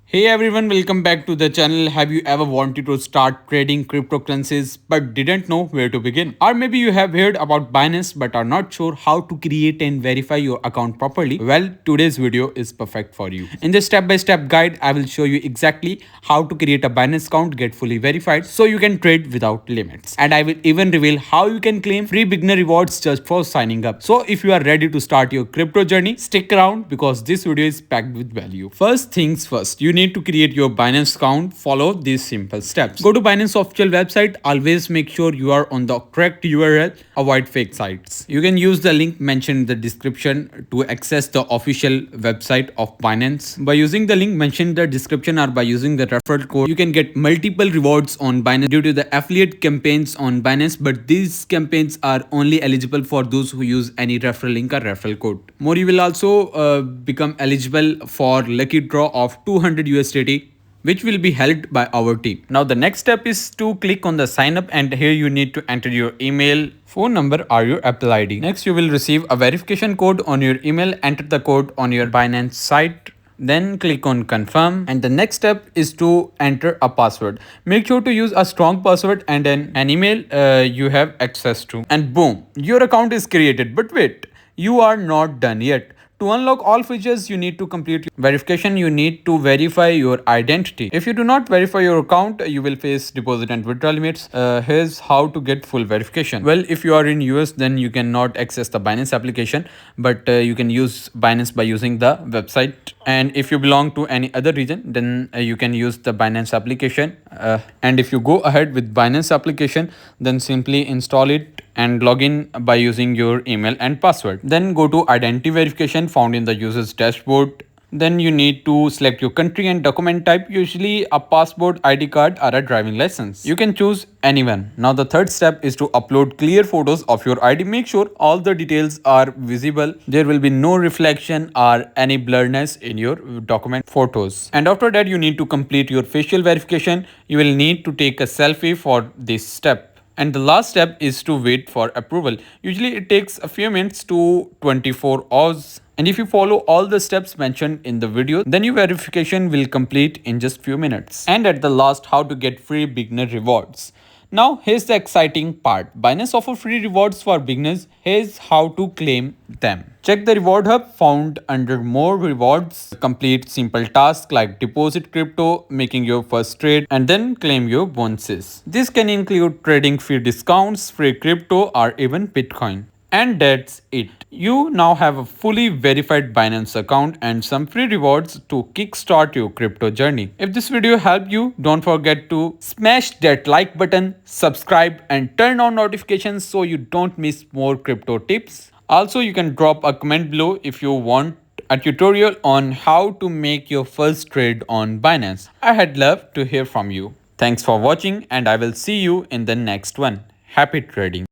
Hey everyone, welcome back to the channel. Have you ever wanted to start trading cryptocurrencies but didn't know where to begin? Or maybe you have heard about Binance but are not sure how to create and verify your account properly? Well, today's video is perfect for you. In this step-by-step guide, I will show you exactly how to create a Binance account, get fully verified so you can trade without limits. And I will even reveal how you can claim free beginner rewards just for signing up. So if you are ready to start your crypto journey, stick around because this video is packed with value. First things first, you need to create your Binance account. Follow these simple steps. Go to Binance official website. Always make sure you are on the correct URL. Avoid fake sites. You can use the link mentioned in the description to access the official website of Binance. By using the link mentioned in the description or by using the referral code, you can get multiple rewards on Binance due to the affiliate campaigns on Binance, but these campaigns are only eligible for those who use any referral link or referral code. More, you will also become eligible for lucky draw of 200 USDT, which will be held by our team. Now the next step is to click on the sign up, and here you need to enter your email, phone number or your Apple ID. Next you will receive a verification code on your email. Enter the code on your Binance site. Then click on confirm, and the next step is to enter a password. Make sure to use a strong password and then an email you have access to, and boom, your account is created. But wait, you are not done yet. To unlock all features, you need to complete verification. You need to verify your identity. If you do not verify your account, you will face deposit and withdrawal limits. Here's how to get full verification. Well, if you are in US, then you cannot access the Binance application, but you can use Binance by using the website. And if you belong to any other region, then you can use the Binance application. And if you go ahead with Binance application, then simply install it and log in by using your email and password. Then go to identity verification found in the user's dashboard. Then you need to select your country and document type, usually a passport, ID card or a driving license. You can choose anyone. Now the third step is to upload clear photos of your ID. Make sure all the details are visible. There will be no reflection or any blurriness in your document photos. And after that, you need to complete your facial verification. You will need to take a selfie for this step. And the last step is to wait for approval. Usually it takes a few minutes to 24 hours. And if you follow all the steps mentioned in the video, then your verification will complete in just few minutes. And at the last, how to get free beginner rewards. Now here's the exciting part. Binance offers free rewards for beginners. Here's how to claim them. Check the reward hub found under more rewards. Complete simple tasks like deposit crypto, making your first trade, and then claim your bonuses. This can include trading free discounts, free crypto, or even Bitcoin. And that's it. You now have a fully verified Binance account and some free rewards to kickstart your crypto journey. If this video helped you, don't forget to smash that like button, subscribe and turn on notifications so you don't miss more crypto tips. Also, you can drop a comment below if you want a tutorial on how to make your first trade on Binance. I had love to hear from you. Thanks for watching and I will see you in the next one. Happy trading.